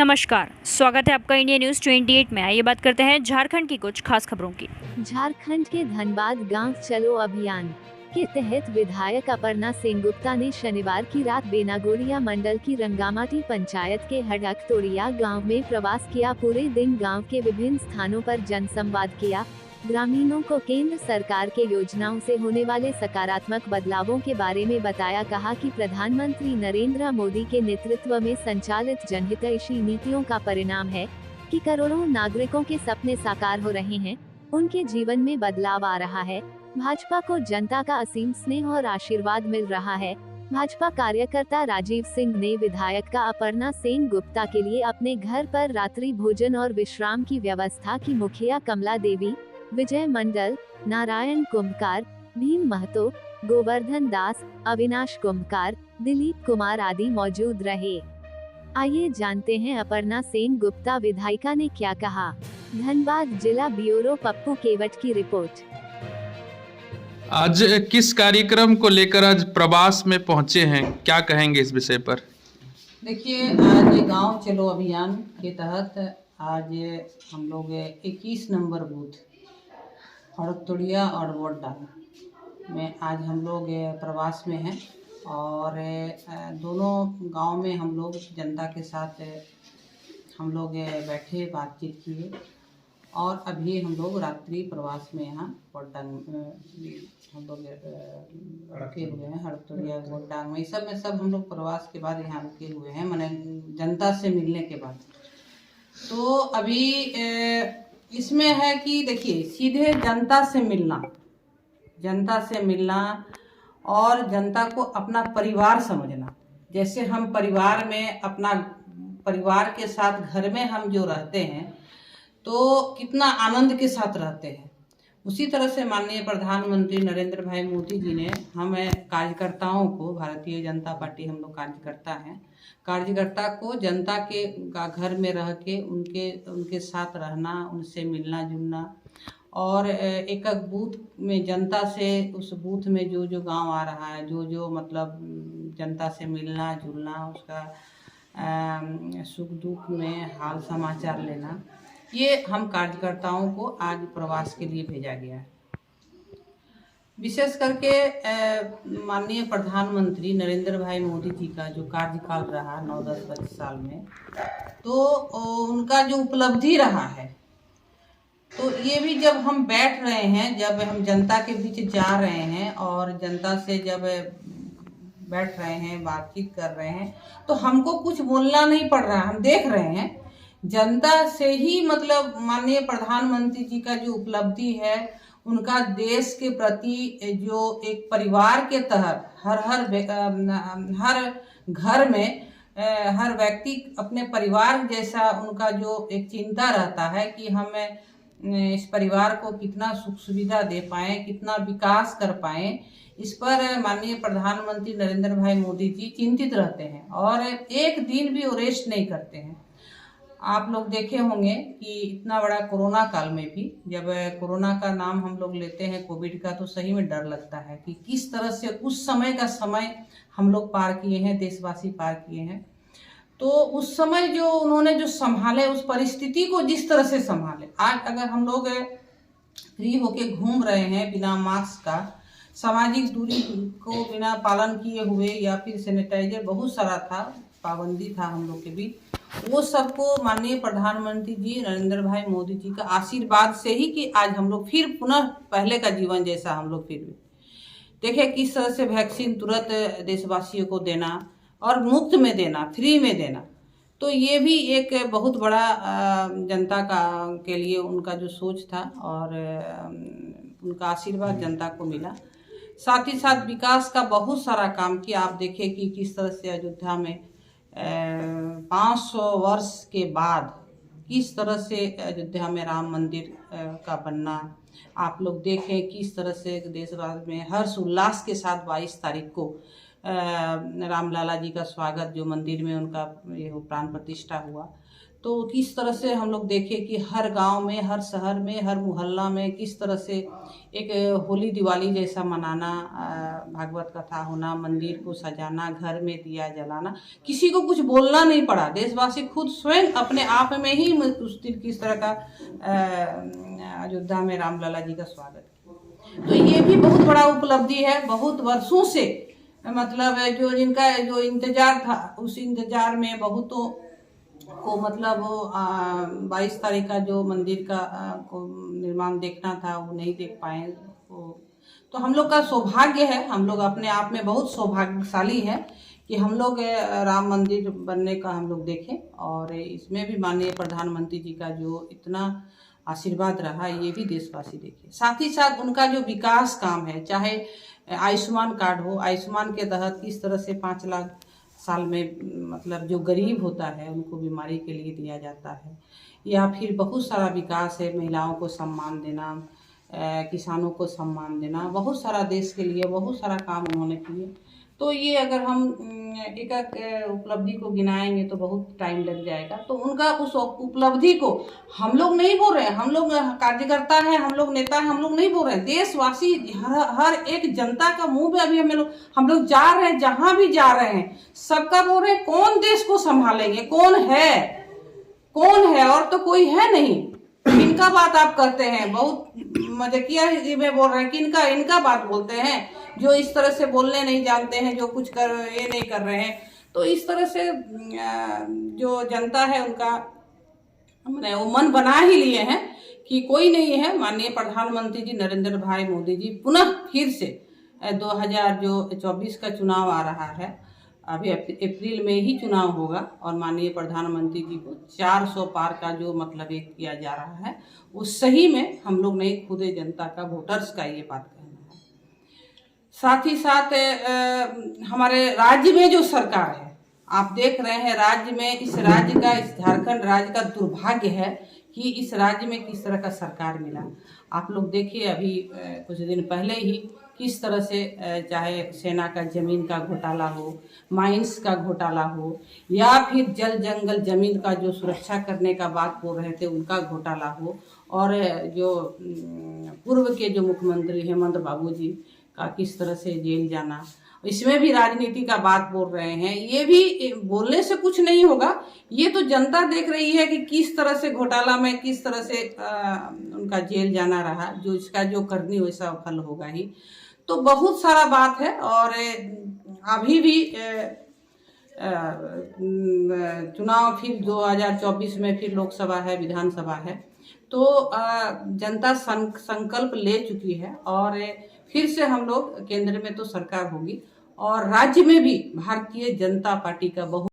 नमस्कार, स्वागत है आपका इंडिया न्यूज़ 28 में। आइए बात करते हैं झारखंड की कुछ खास खबरों की। झारखंड के धनबाद गांव चलो अभियान के तहत विधायक अपर्णा सेनगुप्ता ने शनिवार की रात बेनागोरिया मंडल की रंगामाटी पंचायत के हडकतोड़िया गांव में प्रवास किया। पूरे दिन गांव के विभिन्न स्थानों पर जनसंवाद किया। ग्रामीणों को केंद्र सरकार के योजनाओं से होने वाले सकारात्मक बदलावों के बारे में बताया। कहा कि प्रधानमंत्री नरेंद्र मोदी के नेतृत्व में संचालित जनहितैषी नीतियों का परिणाम है कि करोड़ों नागरिकों के सपने साकार हो रहे हैं, उनके जीवन में बदलाव आ रहा है। भाजपा को जनता का असीम स्नेह और आशीर्वाद मिल रहा है। भाजपा कार्यकर्ता राजीव सिंह ने विधायक का अपर्णा सेनगुप्ता के लिए अपने घर पर रात्रि भोजन और विश्राम की व्यवस्था की। मुखिया कमला देवी, विजय मंडल, नारायण कुम्भकार, भीम महतो, गोवर्धन दास, अविनाश कुम्भकार, दिलीप कुमार आदि मौजूद रहे। आइए जानते हैं अपर्णा सेनगुप्ता विधायिका ने क्या कहा। धनबाद जिला ब्यूरो पप्पू केवट की रिपोर्ट। आज किस कार्यक्रम को लेकर आज प्रवास में पहुंचे हैं, क्या कहेंगे इस विषय पर? देखिए, आज गांव चलो अभियान के तहत आज हम लोग 21 नंबर बूथ हड़कतोड़िया और वोडा में आज हम लोग प्रवास में हैं और दोनों गांव में हम लोग जनता के साथ हम लोग बैठे बातचीत किए और अभी हम लोग रात्रि प्रवास में यहाँ वोडा हम लोग रुके हुए हैं। हड़कतोड़िया वोडा में सब हम लोग प्रवास के बाद यहाँ रुके हुए हैं, माने जनता से मिलने के बाद। तो अभी इसमें है कि देखिए, सीधे जनता से मिलना और जनता को अपना परिवार समझना। जैसे हम परिवार में अपना परिवार के साथ घर में हम जो रहते हैं तो कितना आनंद के साथ रहते हैं, उसी तरह से माननीय प्रधानमंत्री नरेंद्र भाई मोदी जी ने हमें कार्यकर्ताओं को, भारतीय जनता पार्टी हम लोग कार्यकर्ता को जनता के घर में रह के उनके साथ रहना, उनसे मिलना जुलना और एक बूथ में जनता से, उस बूथ में जो गांव आ रहा है, जो मतलब जनता से मिलना जुलना, उसका सुख दुख में हाल समाचार लेना, ये हम कार्यकर्ताओं को आज प्रवास के लिए भेजा गया है। विशेष करके माननीय प्रधानमंत्री नरेंद्र भाई मोदी जी का जो कार्यकाल रहा 9-10 साल में, तो उनका जो उपलब्धि रहा है, तो ये भी जब हम बैठ रहे हैं, जब हम जनता के बीच जा रहे हैं और जनता से जब बैठ रहे हैं, बातचीत कर रहे हैं, तो हमको कुछ बोलना नहीं पड़ रहा। हम देख रहे हैं जनता से ही, मतलब माननीय प्रधानमंत्री जी का जो उपलब्धि है, उनका देश के प्रति जो एक परिवार के तहत हर घर में हर व्यक्ति अपने परिवार जैसा उनका जो एक चिंता रहता है कि हमें इस परिवार को कितना सुख सुविधा दे पाएँ, कितना विकास कर पाएँ, इस पर माननीय प्रधानमंत्री नरेंद्र भाई मोदी जी चिंतित रहते हैं और एक दिन भी वो रेस्ट नहीं करते हैं। आप लोग देखे होंगे कि इतना बड़ा कोरोना काल में भी, जब कोरोना का नाम हम लोग लेते हैं कोविड का, तो सही में डर लगता है कि किस तरह से उस समय का समय हम लोग पार किए हैं, देशवासी पार किए हैं। तो उस समय जो उन्होंने जो संभाले, उस परिस्थिति को जिस तरह से संभाले, आज अगर हम लोग फ्री होके घूम रहे हैं बिना मास्क का, सामाजिक दूरी को बिना पालन किए हुए, या फिर सैनिटाइजर बहुत सारा था, पाबंदी था हम लोग के बीच, वो सबको माननीय प्रधानमंत्री जी नरेंद्र भाई मोदी जी का आशीर्वाद से ही कि आज हम लोग फिर पुनः पहले का जीवन जैसा हम लोग फिर देखे किस तरह से वैक्सीन तुरंत देशवासियों को देना और मुफ्त में देना, फ्री में देना। तो ये भी एक बहुत बड़ा जनता के लिए उनका जो सोच था और उनका आशीर्वाद जनता को मिला। साथ ही साथ विकास का बहुत सारा काम किया। आप देखें कि किस तरह से अयोध्या में 500 वर्ष के बाद किस तरह से अयोध्या में राम मंदिर का बनना, आप लोग देखें किस तरह से देशवासी में हर्ष उल्लास के साथ 22 तारीख को रामलाला जी का स्वागत, जो मंदिर में उनका ये प्राण प्रतिष्ठा हुआ, तो किस तरह से हम लोग देखें कि हर गांव में, हर शहर में, हर मोहल्ला में किस तरह से एक होली दिवाली जैसा मनाना, भागवत कथा होना, मंदिर को सजाना, घर में दिया जलाना, किसी को कुछ बोलना नहीं पड़ा। देशवासी खुद स्वयं अपने आप में ही उस दिन किस तरह का अयोध्या में रामलला जी का स्वागत किया। तो ये भी बहुत बड़ा उपलब्धि है। बहुत वर्षों से मतलब जो इनका जो इंतजार था, उस इंतजार में बहुतों को मतलब 22 तारीख का जो मंदिर का को निर्माण देखना था वो नहीं देख पाए। तो हम लोग का सौभाग्य है, हम लोग अपने आप में बहुत सौभाग्यशाली हैं कि हम लोग राम मंदिर बनने का हम लोग देखें। और इसमें भी माननीय प्रधानमंत्री जी का जो इतना आशीर्वाद रहा, ये भी देशवासी देखे। साथ ही साथ उनका जो विकास काम है, चाहे आयुष्मान कार्ड हो, आयुष्मान के तहत किस तरह से 5 लाख साल में मतलब जो गरीब होता है उनको बीमारी के लिए दिया जाता है, या फिर बहुत सारा विकास है, महिलाओं को सम्मान देना, किसानों को सम्मान देना, बहुत सारा देश के लिए बहुत सारा काम उन्होंने किए। तो ये अगर हम एक उपलब्धि को गिनाएंगे तो बहुत टाइम लग जाएगा। तो उनका उस उपलब्धि को हम लोग नहीं बोल रहे हैं, हम लोग कार्यकर्ता हैं, हम लोग नेता हैं, हम लोग नहीं बोल रहे हैं। देशवासी हर एक जनता का मुंह पे अभी हम लोग जा रहे हैं, जहां भी जा रहे हैं सबका बोल रहे हैं कौन देश को संभालेंगे, कौन है, और तो कोई है नहीं। किनका बात आप करते हैं? बहुत मजाकिया में बोल रहे हैं, इनका बात बोलते हैं जो इस तरह से बोलने नहीं जानते हैं, जो कुछ ये नहीं कर रहे हैं। तो इस तरह से जो जनता है उनका मैंने वो मन बना ही लिए हैं कि कोई नहीं है। माननीय प्रधानमंत्री जी नरेंद्र भाई मोदी जी पुनः फिर से 2024 का चुनाव आ रहा है, अभी अप्रैल में ही चुनाव होगा, और माननीय प्रधानमंत्री जी को 400 पार का जो मतलब एक किया जा रहा है, वो सही में हम लोग नहीं, खुद जनता का, वोटर्स का ये बात कहना है। साथ ही साथ हमारे राज्य में जो सरकार है, आप देख रहे हैं राज्य में, इस झारखंड राज्य का दुर्भाग्य है कि इस राज्य में किस तरह का सरकार मिला। आप लोग देखिए अभी कुछ दिन पहले ही किस तरह से चाहे सेना का जमीन का घोटाला हो, माइंस का घोटाला हो, या फिर जल जंगल जमीन का जो सुरक्षा करने का बात बोल रहे थे उनका घोटाला हो, और जो पूर्व के जो मुख्यमंत्री हेमंत बाबू जी का किस तरह से जेल जाना, इसमें भी राजनीति का बात बोल रहे हैं। ये भी बोलने से कुछ नहीं होगा, ये तो जनता देख रही है कि किस तरह से घोटाला में किस तरह से उनका जेल जाना रहा, जो इसका जो करनी वैसा फल होगा ही। तो बहुत सारा बात है, और अभी भी चुनाव फिर 2024 में फिर लोकसभा है, विधानसभा है। तो जनता संकल्प ले चुकी है, और फिर से हम लोग केंद्र में तो सरकार होगी, और राज्य में भी भारतीय जनता पार्टी का बहुत